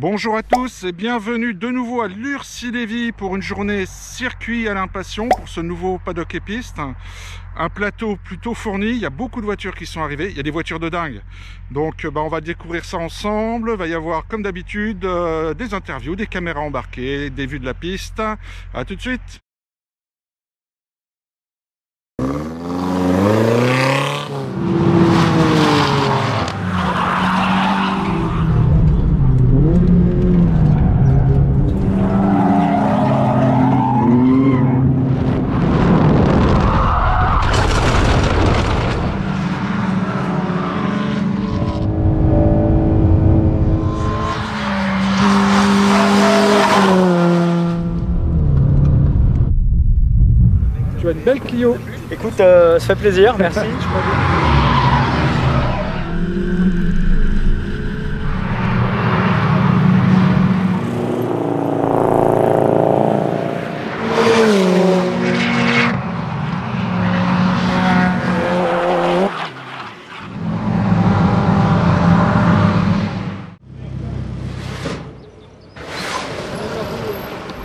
Bonjour à tous et bienvenue de nouveau à Lurcy-Lévis pour une journée circuit Alain Passion pour ce nouveau paddock et piste. Un plateau plutôt fourni, il y a beaucoup de voitures qui sont arrivées, il y a des voitures de dingue. Donc on va découvrir ça ensemble, il va y avoir comme d'habitude des interviews, des caméras embarquées, des vues de la piste. À tout de suite. Tu as une belle Clio. Écoute, ça fait plaisir, merci.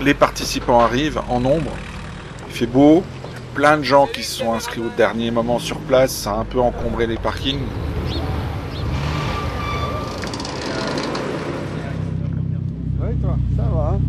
Les participants arrivent en nombre, il fait beau. Plein de gens qui se sont inscrits au dernier moment sur place, ça a un peu encombré les parkings. Oui, toi, ça va.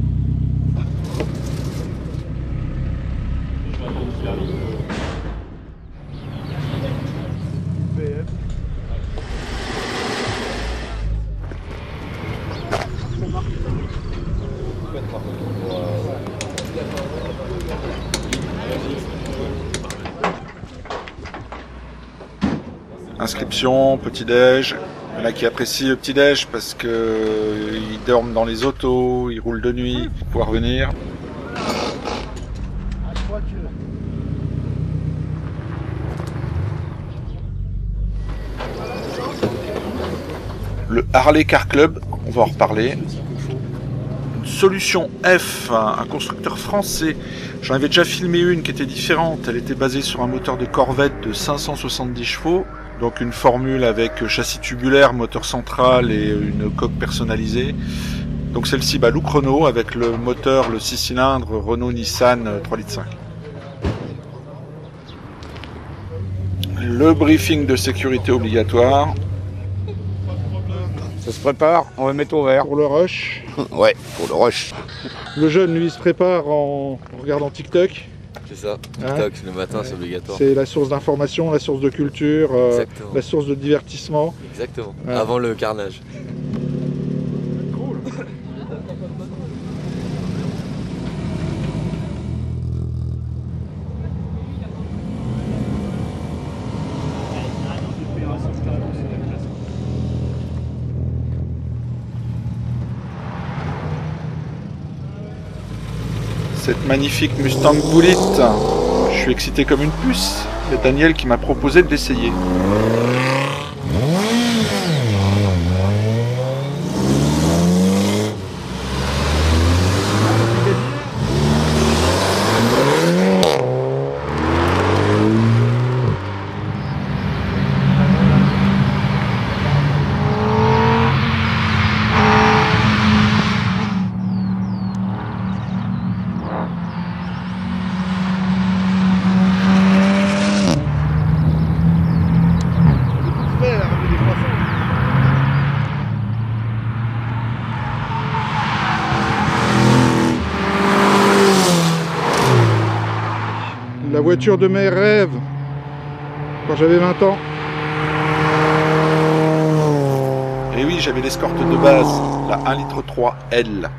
Inscription, petit-déj. Il y en a qui apprécient le petit-déj parce que ils dorment dans les autos, ils roulent de nuit pour pouvoir venir. Le Harley Car Club, on va en reparler. Solution F, un constructeur français. J'en avais déjà filmé une qui était différente. Elle était basée sur un moteur de Corvette de 570 chevaux. Donc une formule avec châssis tubulaire, moteur central et une coque personnalisée. Donc celle-ci, Look Renault avec le moteur, le 6 cylindres Renault-Nissan 3,5 litres. Le briefing de sécurité obligatoire. Ça se prépare, on va mettre au vert. Pour le rush. Ouais, pour le rush. Le jeune, lui, se prépare en regardant TikTok. C'est ça, Hein, TikTok, le matin c'est obligatoire. c'est la source d'information, la source de culture, Exactement. la source de divertissement. Exactement, Ouais. avant le carnage. Cette magnifique Mustang Bullitt, je suis excité comme une puce. Il y a Daniel qui m'a proposé de l'essayer. La voiture de mes rêves quand j'avais 20 ans. Et oui, j'avais l'escorte de base, la 1,3 litre L.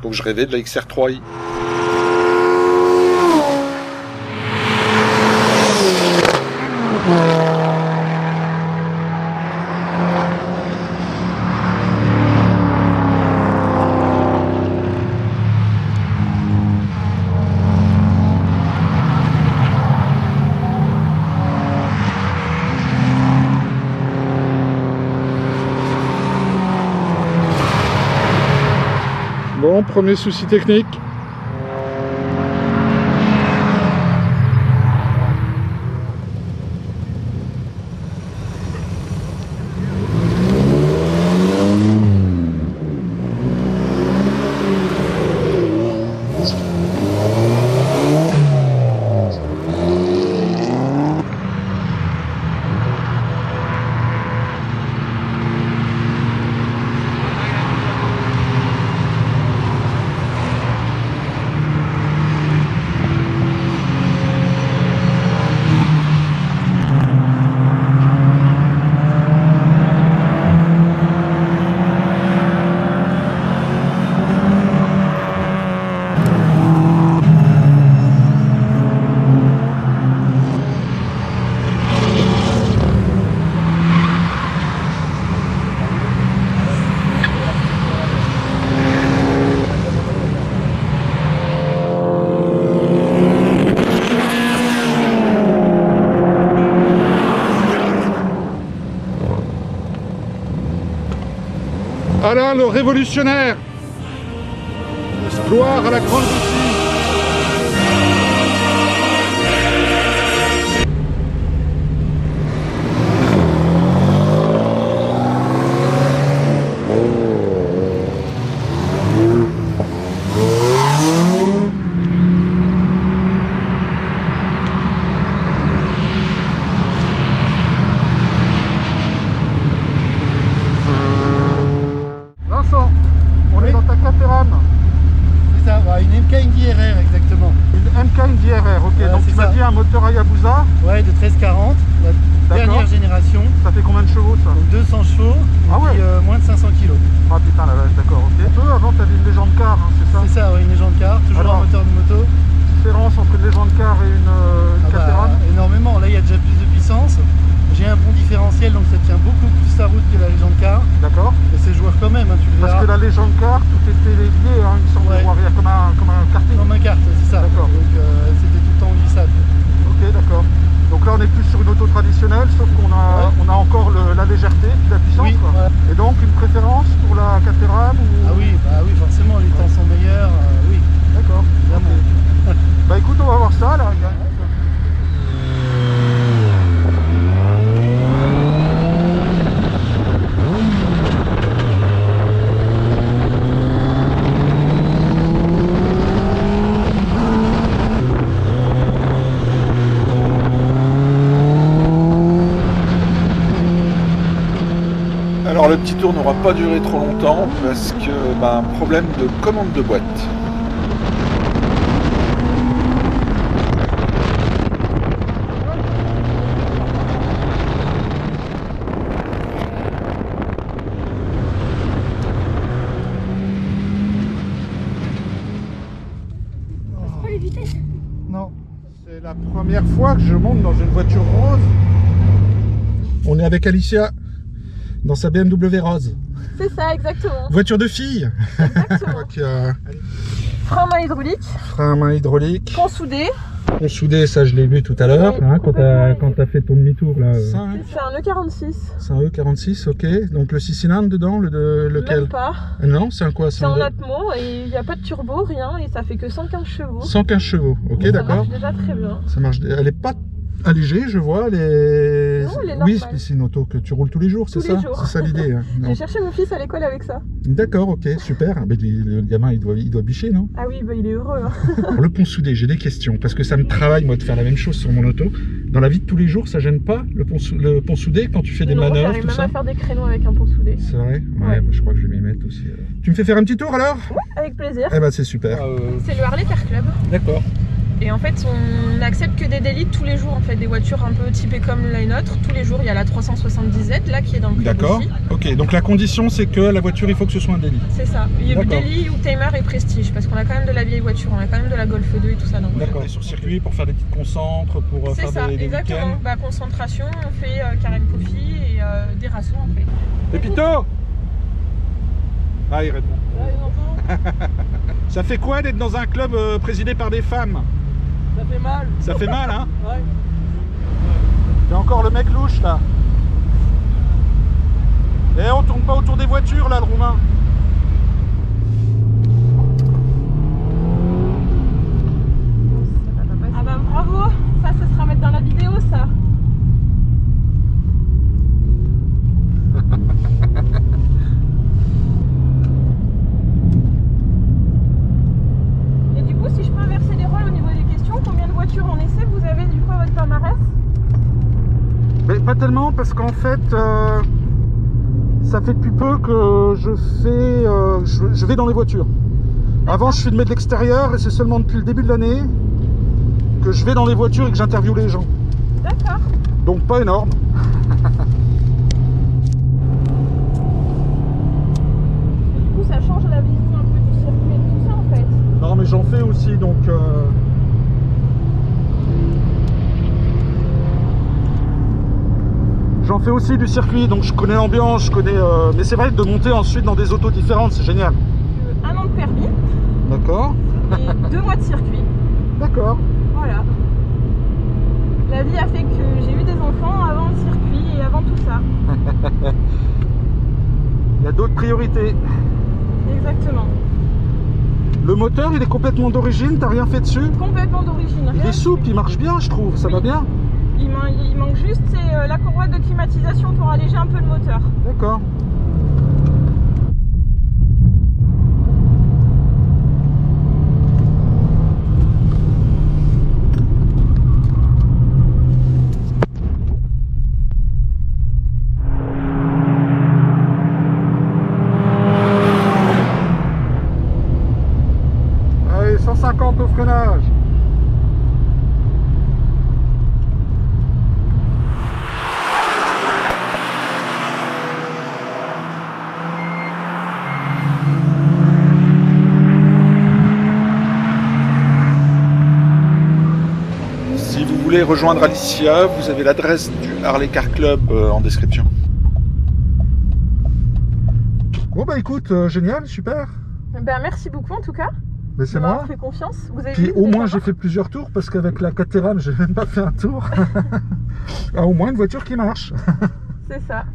Donc je rêvais de la XR3i. Bon, premier souci technique. Alain le révolutionnaire. Gloire à la grande Russie. Vincent, on est dans ta Caterham. C'est ça, ouais, une MK Indy RR exactement. Une MK Indy RR, ok. Donc tu m'as dit un moteur Hayabusa. Ouais, de 1340, la dernière génération. Ça fait combien de chevaux ça? Donc 200 chevaux, Ah ouais. puis moins de 500 kg. Ah putain la vache, d'accord, ok. Avant t'avais une légende car, hein, c'est ça? C'est ça, ouais, une légende car, toujours Alors, un moteur de moto. Différence entre une légende car et une Caterham? Énormément, là il y a déjà plus de puissance. J'ai un bon différentiel donc ça tient beaucoup plus sa route que la légende car. D'accord. Et c'est joueur quand même, hein, tu le verras. Parce que la légende car, tout était lié, hein, il me semble, Ouais. arrière, comme un karting. Comme un kart, c'est ça. D'accord. Donc c'était tout le temps en glissade. Ok, d'accord. Donc là on est plus sur une auto traditionnelle, sauf qu'on a, on a encore la légèreté, puis la puissance. Oui, Quoi. voilà. Et donc une préférence pour la Caterham ou... Ah oui, bah oui, forcément, les temps sont meilleurs, oui. D'accord. Vraiment. Ok. Bah écoute, on va voir ça là. Alors le petit tour n'aura pas duré trop longtemps parce que un problème de commande de boîte. C'est pas les vitesses. Non, c'est la première fois que je monte dans une voiture rose. On est avec Alicia dans sa BMW rose. C'est ça, exactement. Voiture de fille. Exactement. Qui a Frein main hydraulique, frein à main hydraulique. pont soudé. Pont soudé, ça je l'ai vu tout à l'heure, Oui, hein, quand t'as complètement. fait ton demi-tour là. C'est un E46. C'est un E46, ok. Donc le 6 cylindres dedans, lequel? Même pas. Non, c'est un quoi? C'est en Atmo et il n'y a pas de turbo, rien. Et ça fait que 115 chevaux. 115 chevaux, ok, Ça d'accord. marche déjà très bien. Ça marche. Elle est pas allégée, je vois. Elle est... Non, elle est Oui, normale. c'est une auto que tu roules tous les jours, c'est Tous ça? les jours. C'est ça l'idée. Hein. Non. J'ai cherché mon fils à l'école avec ça. D'accord, ok, super. Mais le gamin, il doit bicher, non? Ah oui, bah, il est heureux. Hein. Pour le pont soudé, j'ai des questions parce que ça me travaille moi de faire la même chose sur mon auto. Dans la vie de tous les jours, ça gêne pas le pont soudé quand tu fais des Non, manœuvres, j'arrive tout même ça? à faire des créneaux avec un pont soudé. C'est vrai? Ouais, Ouais. bah, je crois que je vais m'y mettre aussi. Tu me fais faire un petit tour alors? Avec plaisir. Eh ben c'est super. C'est le Harley Car Club. D'accord. Et en fait, on n'accepte que des délits tous les jours, en fait, des voitures un peu typées comme la nôtre. Tous les jours, il y a la 370Z, là, qui est dans le club D'accord. aussi. Ok, donc la condition c'est que la voiture, il faut que ce soit un délit. C'est ça. Il y a eu D'accord. Daily ou Timer et Prestige, parce qu'on a quand même de la vieille voiture, on a quand même de la Golf 2 et tout ça. D'accord. Sur circuit pour faire des petites concentres, pour C'est faire ça, des exactement. week-ends. Bah, concentration, on fait Karen Coffee et des rassos, on fait. Pépito! Ah, il répond. Ça fait quoi d'être dans un club présidé par des femmes? Ça fait mal. Ça fait mal, hein? Ouais. Il y a encore le mec louche là. Eh, on tourne pas autour des voitures là, le roumain. Ah bah bravo, ça sera à mettre dans la vidéo ça. Et du coup, si je peux inverser les rôles au niveau des questions, combien de voitures en essai vous avez du coup à votre palmarès? Mais pas tellement parce qu'en fait, ça fait depuis peu que je vais dans les voitures. Avant, je filmais de l'extérieur et c'est seulement depuis le début de l'année que je vais dans les voitures et que j'interviewe les gens. D'accord. Donc pas énorme. Du coup, ça change la vision un peu du circuit et tout ça en fait. Non mais j'en fais aussi donc... J'en fais aussi du circuit, donc je connais l'ambiance, je connais... Mais c'est vrai que de monter ensuite dans des autos différentes, c'est génial. Un an de permis D'accord. et 2 mois de circuit. D'accord. Voilà. La vie a fait que j'ai eu des enfants avant le circuit et avant tout ça. Il y a d'autres priorités. Exactement. Le moteur, il est complètement d'origine, t'as rien fait dessus? Complètement d'origine. Il est souple, il marche bien, je trouve, ça va bien. Il manque juste la courroie de climatisation pour alléger un peu le moteur. D'accord. Allez, 150 au freinage. Si vous voulez rejoindre Alicia, vous avez l'adresse du Harley Car Club en description. Bon bah écoute, génial, super. Ben, merci beaucoup en tout cas. Mais c'est de moi. m'avoir fait confiance. Vous avez Puis vu, au vous êtes moins j'ai sympa. fait plusieurs tours parce qu'avec la Caterham j'ai même pas fait un tour. Ah, au moins une voiture qui marche. C'est ça.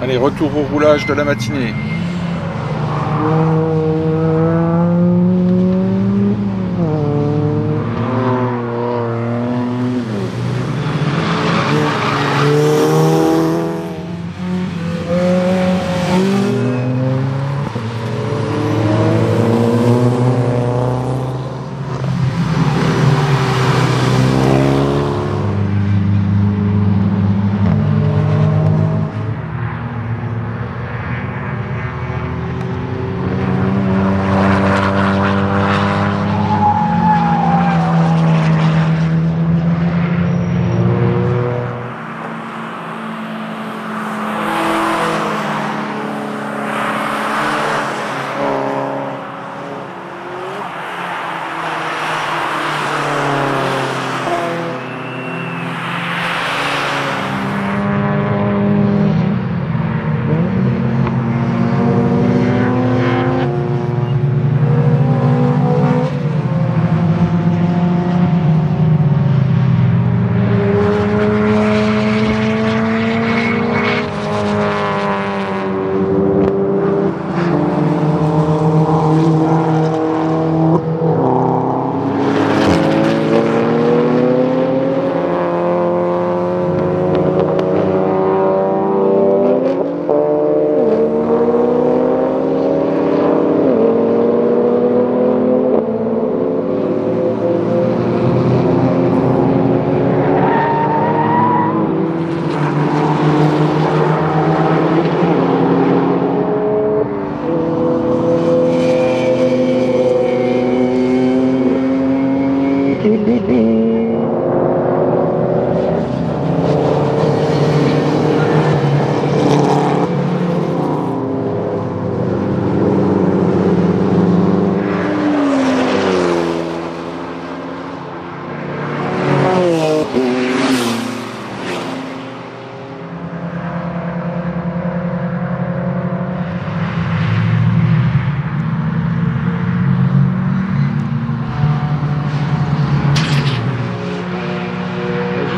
Allez, retour au roulage de la matinée.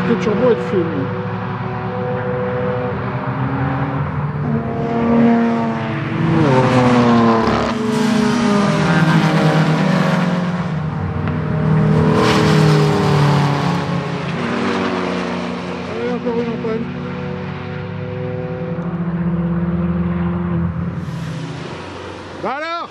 Le turbo est fait, lui. Allez, encore une en panne. Bah alors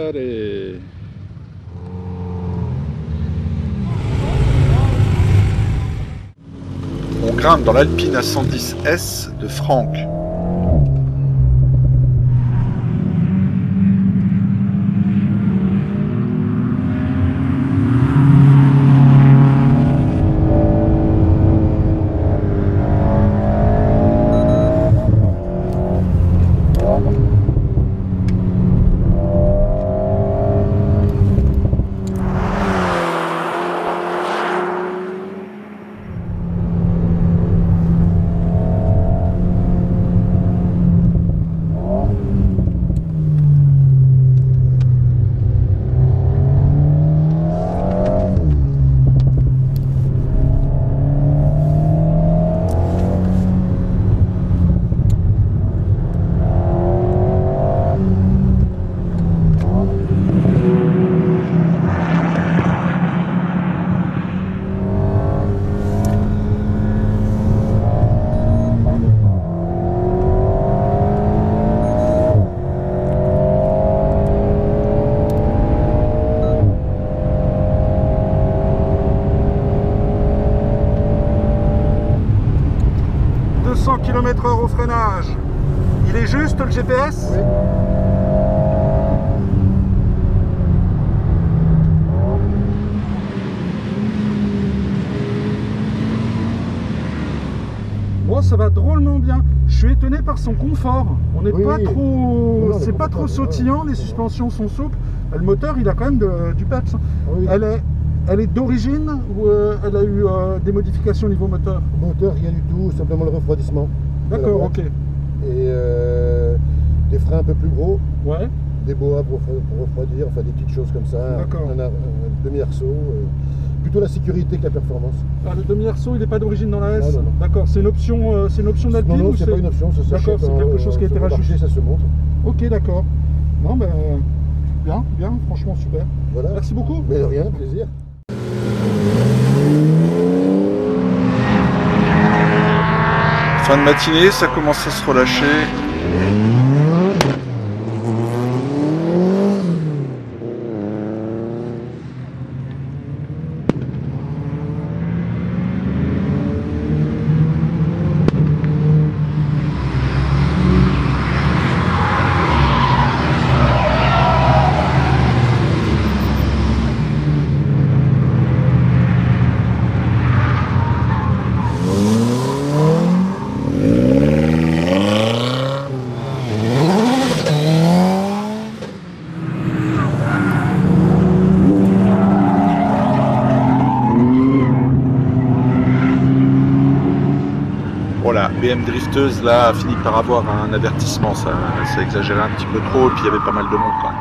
Allez. On grimpe dans l'Alpine A110S de Franck. km/h au freinage. Il est juste le GPS? Oui. Bon, ça va drôlement bien. Je suis étonné par son confort. On n'est pas trop, non, c'est pas trop sautillant. Les suspensions sont souples. Le moteur, il a quand même du peps. Oui. Elle est d'origine ou elle a eu des modifications au niveau moteur? Moteur, rien du tout, simplement le refroidissement. D'accord, ok. Et des freins un peu plus gros. Ouais. Des boas pour refroidir, enfin des petites choses comme ça. D'accord. Un demi-arceau. Plutôt la sécurité que la performance. Ah, le demi-arceau, il n'est pas d'origine dans la S? Non. D'accord, c'est une option d'Alpine? Non, ou c'est pas une option, ça D'accord, s'achète. c'est quelque chose qui a été rajouté. Ça se montre. Ok, d'accord. Non, ben, bien, franchement super. Voilà. Merci beaucoup. Mais de rien, plaisir. Fin de matinée, ça commence à se relâcher. Voilà, BM drifteuse là a fini par avoir un avertissement, ça exagérait un petit peu trop et puis il y avait pas mal de monde quand même.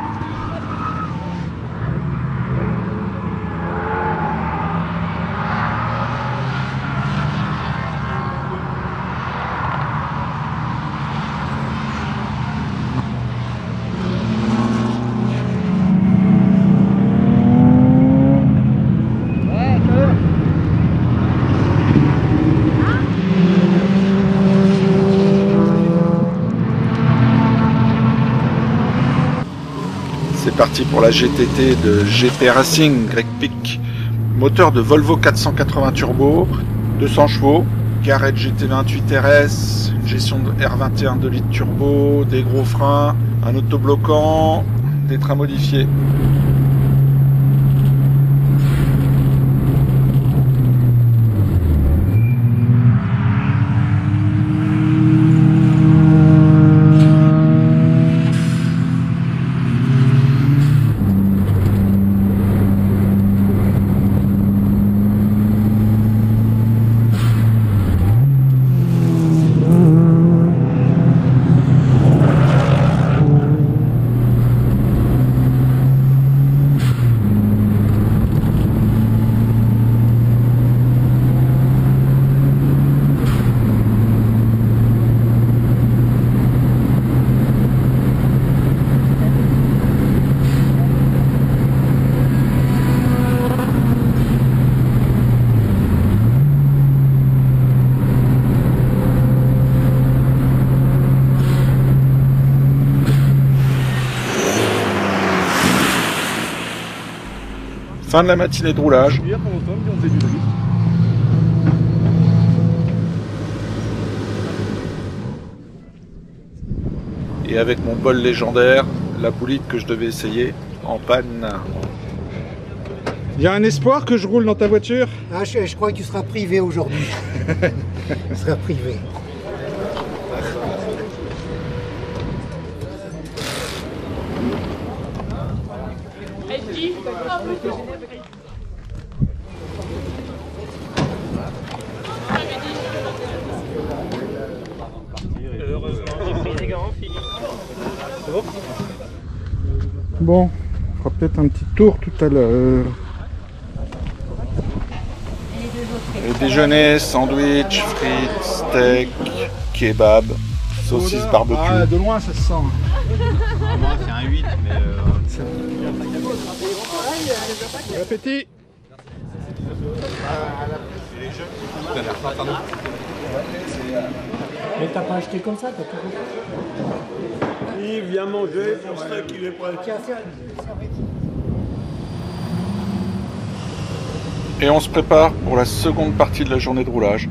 C'est parti pour la GTT de GP Racing Greg Pic. Moteur de Volvo 480 turbo, 200 chevaux, Garrett GT28 RS, une gestion de R21 2 litres turbo, des gros freins, un autobloquant, des trains modifiés. Fin de la matinée de roulage. Et avec mon bol légendaire, la bolide que je devais essayer en panne. Il y a un espoir que je roule dans ta voiture? Ah, je crois que tu seras privé aujourd'hui. Tu seras privé. Bon, on fera peut-être un petit tour tout à l'heure. Le déjeuner, sandwich, frites, steak, kebab, saucisse barbecue. Ah, de loin ça se sent. Moi, c'est un 8, mais. Bon appétit. Mais t'as pas acheté comme ça, t'as tout refait. Il vient manger pour ça qu'il est prêt. Tiens, Et on se prépare pour la seconde partie de la journée de roulage.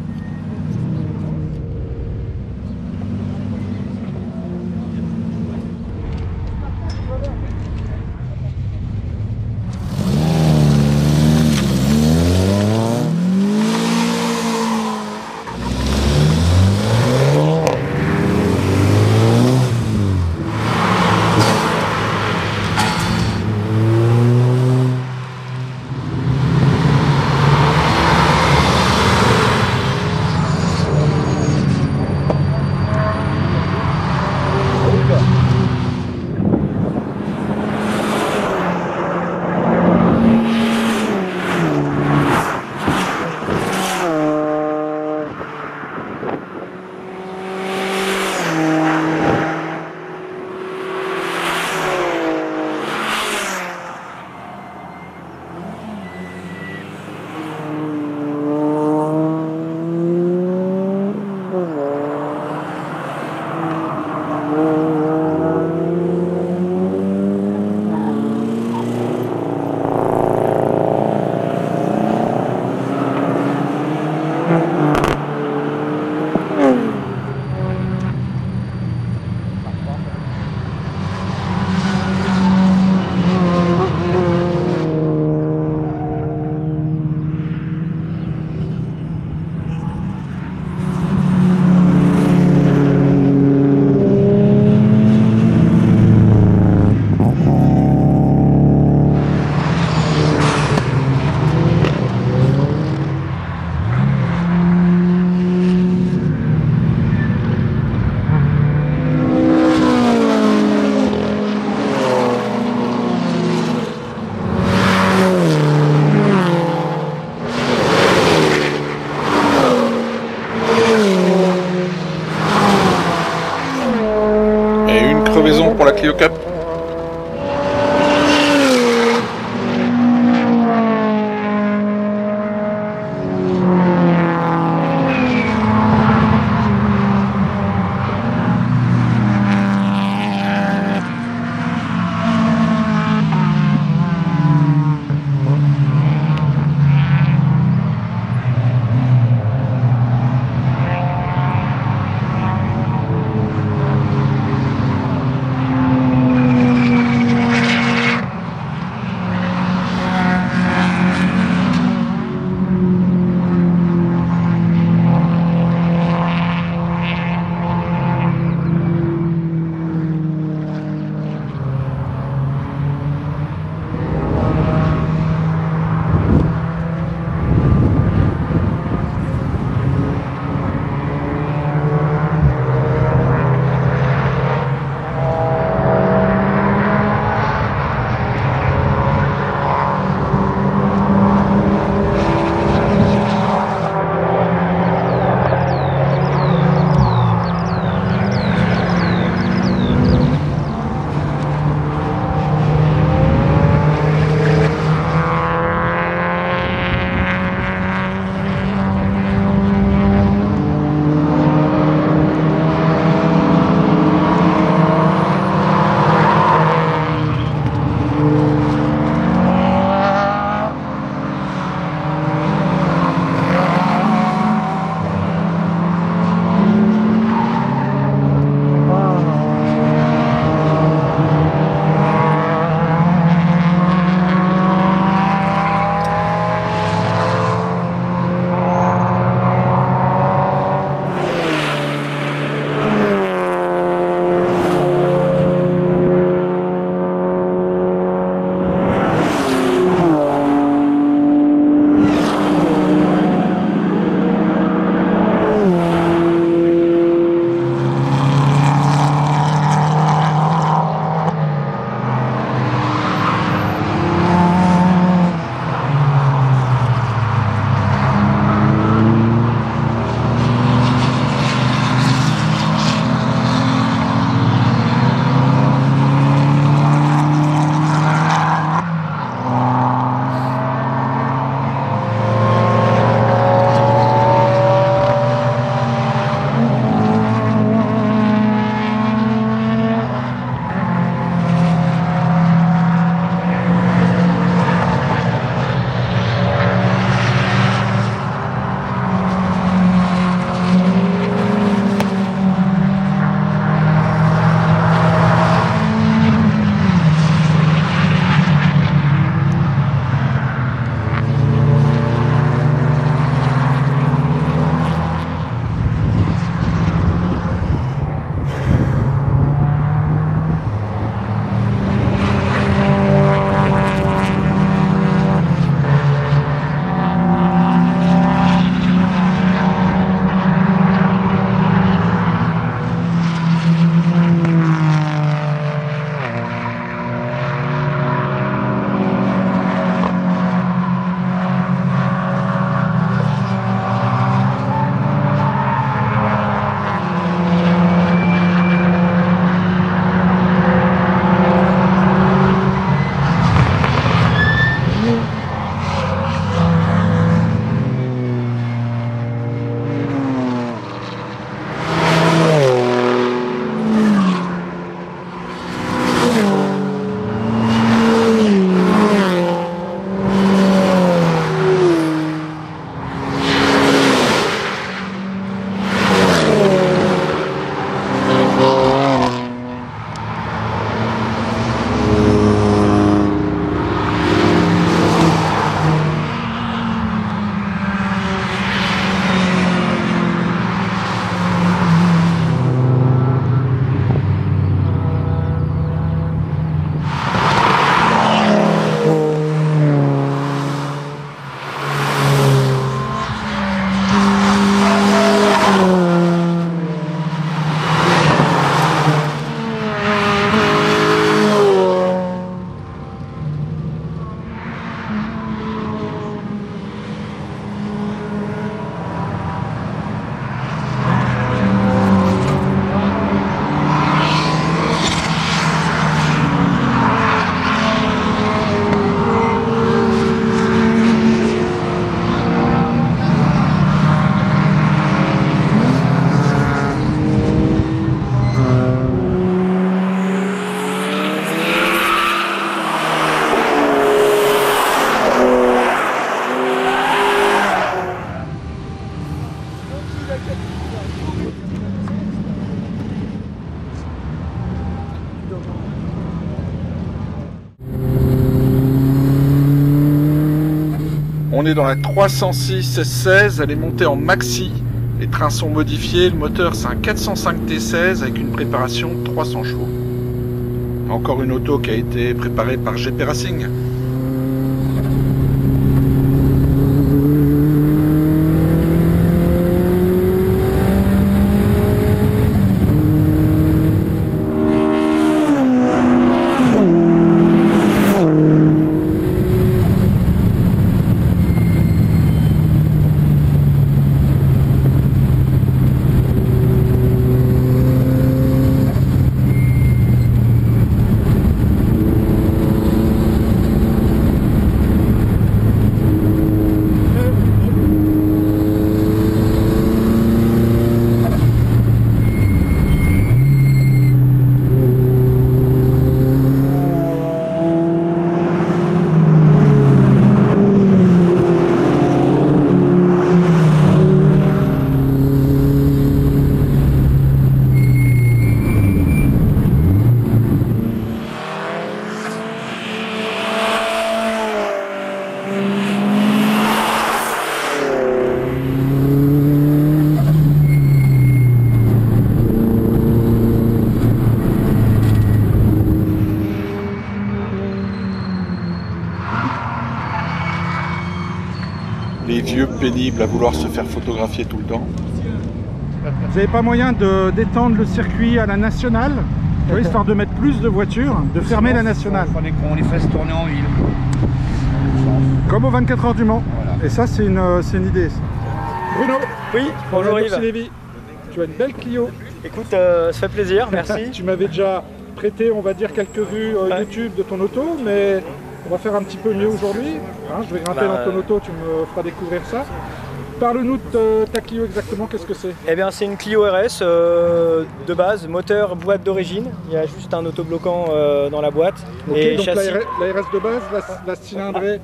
Crevaison pour la Clio Cup. On est dans la 306 S16, elle est montée en maxi. Les trains sont modifiés, le moteur c'est un 405 T16 avec une préparation 300 chevaux. Encore une auto qui a été préparée par GP Racing. Les vieux pénibles à vouloir se faire photographier tout le temps. Vous n'avez pas moyen d'étendre le circuit à la nationale, histoire de mettre plus de voitures, de fermer la nationale? Il fallait qu'on les fasse tourner en ville. Comme aux 24 heures du Mans. Voilà. Et ça, c'est une idée. Ça. Bruno. Oui, bonjour Yves. Lévy. Tu as une belle Clio. Écoute, ça fait plaisir, merci. Tu m'avais déjà prêté, on va dire, quelques vues YouTube de ton auto, mais on va faire un petit peu mieux aujourd'hui. Hein, je vais grimper dans ton auto, tu me feras découvrir ça. Parle-nous de ta Clio exactement, qu'est-ce que c'est? Eh bien, c'est une Clio RS de base, moteur, boîte d'origine. Il y a juste un autobloquant dans la boîte. Ok, et donc châssis. la RS de base, la cylindrée.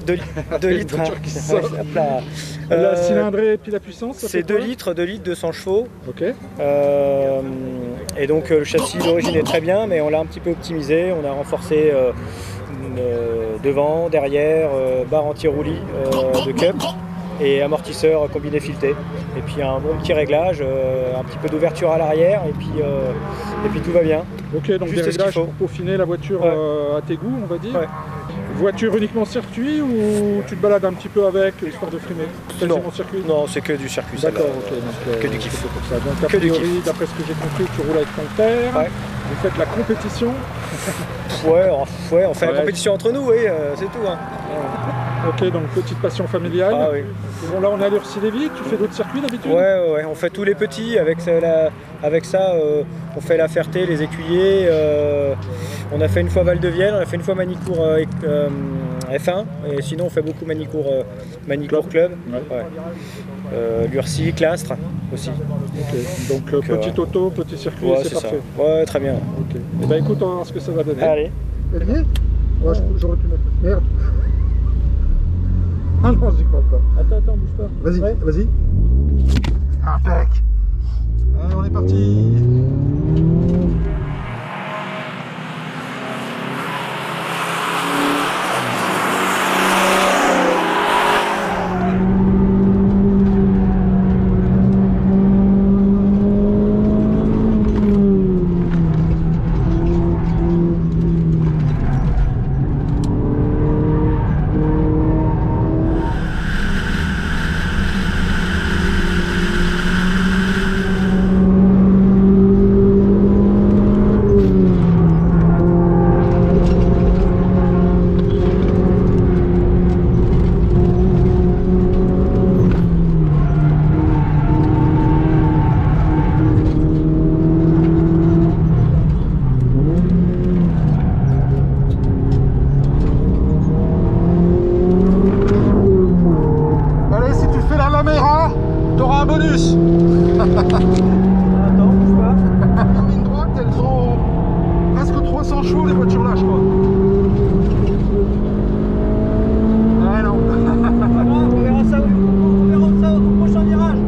2 litres. La cylindrée et puis la puissance? C'est 2 litres, 200 chevaux. Ok. Et donc le châssis d'origine est très bien, mais on l'a un petit peu optimisé. On a renforcé devant, derrière, barre anti-roulis de cup et amortisseur combiné fileté. Et puis un bon petit réglage, un petit peu d'ouverture à l'arrière et puis tout va bien. Ok, donc juste des réglages pour peaufiner la voiture à tes goûts, on va dire. Ouais. Voiture uniquement circuit ou tu te balades un petit peu avec, histoire de frimer? Non, circuit? non, c'est que du circuit. D'accord, ok. Donc, que du kiff. C'est pour ça. Donc a priori, d'après ce que j'ai compris, tu roules avec ton père. Ouais. Vous faites la compétition. Ouais, on fait la compétition entre nous, oui, c'est tout. Hein. Ok, donc petite passion familiale. Ah oui. Bon, là on est à Lurcy-Lévy, tu fais d'autres circuits d'habitude? Ouais, on fait tous les petits, avec ça on fait la Ferté, les Écuyers, on a fait une fois Val-de-Vienne, on a fait une fois Manicourt F1, et sinon on fait beaucoup Manicourt Club, ouais. Lurcy, Clastres aussi. Ok, donc petite auto, petit circuit, c'est parfait. Ça. Ouais, très bien. Ok. Et ben écoute, on va voir ce que ça va donner. Allez. Ouais, j'aurais pu mettre. Merde. Ah non, j'y crois pas. Attends, bouge pas. Vas-y, vas-y. Impec. Allez, on est parti. T'auras un bonus. Attends, bouge pas. En ligne droite, elles ont presque 300 chevaux les voitures là, je crois. Ah non. On verra ça au prochain virage.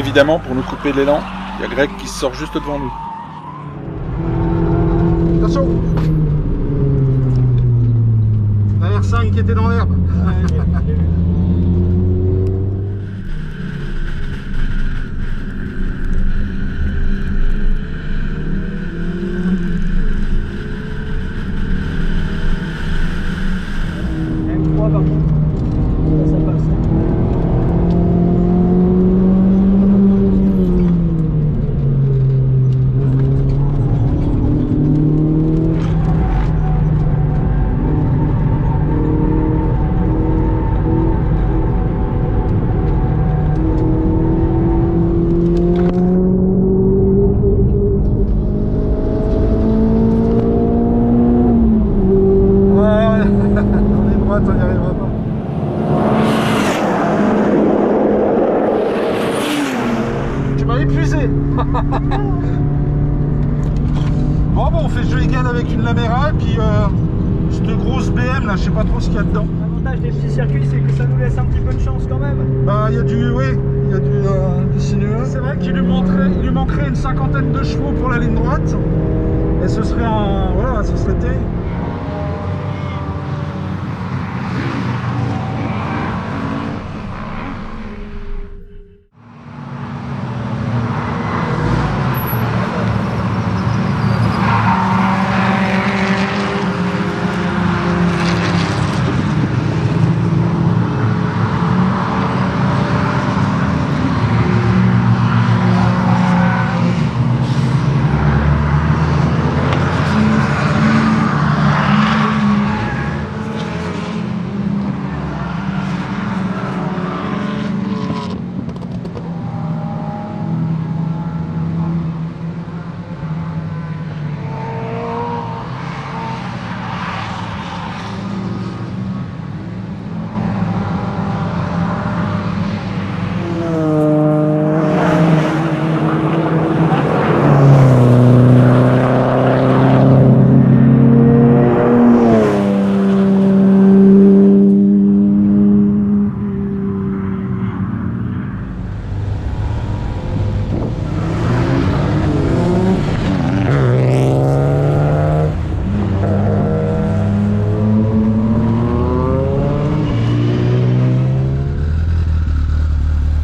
évidemment, pour nous couper l'élan, il y a Greg qui sort juste devant nous. Attention! La R5 qui était dans l'herbe. M3 par contre, ça passe. On n'y arrivera pas. Tu m'as épuisé. Bon, on fait jeu égal avec une Lamera et puis cette grosse BM là, je sais pas trop ce qu'il y a dedans. L'avantage des petits circuits, c'est que ça nous laisse un petit peu de chance quand même. Bah, il y a du, oui, il y a du sinueux. C'est vrai qu'il lui manquerait une cinquantaine de chevaux pour la ligne droite. Et ce serait voilà, ce serait terrible.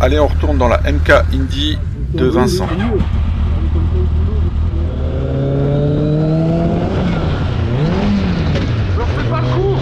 Allez, on retourne dans la MK Indy de Vincent. Je leur fais pas le coup.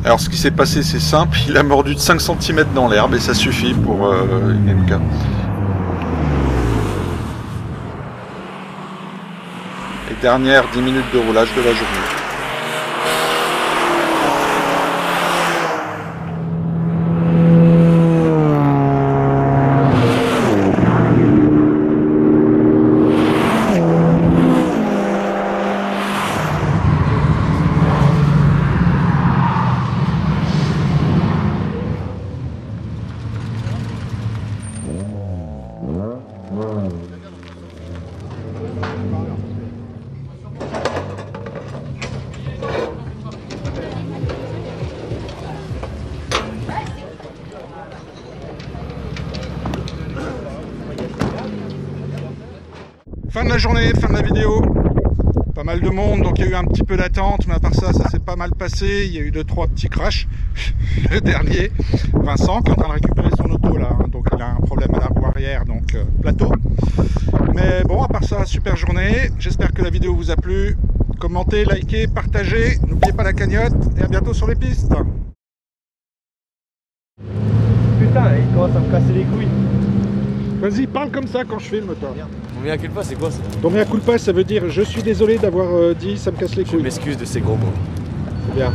Alors ce qui s'est passé, c'est simple, il a mordu de 5 cm dans l'herbe et ça suffit pour une MK. Et dernière 10 minutes de roulage de la journée. Fin de la journée, fin de la vidéo. Pas mal de monde, donc il y a eu un petit peu d'attente, mais à part ça, ça s'est pas mal passé. Il y a eu 2-3 petits crashs. Le dernier, Vincent, qui est en train de récupérer son auto là, hein, donc il a un problème à la roue arrière, donc plateau. Mais bon, à part ça, super journée. J'espère que la vidéo vous a plu. Commentez, likez, partagez. N'oubliez pas la cagnotte et à bientôt sur les pistes. Putain, il commence à me casser les couilles. Vas-y, parle comme ça quand je filme, toi. Mon mea culpa, c'est quoi ça? Ton mea culpa, ça veut dire je suis désolé d'avoir dit ça me casse les couilles. Je m'excuse de ces gros mots. C'est bien.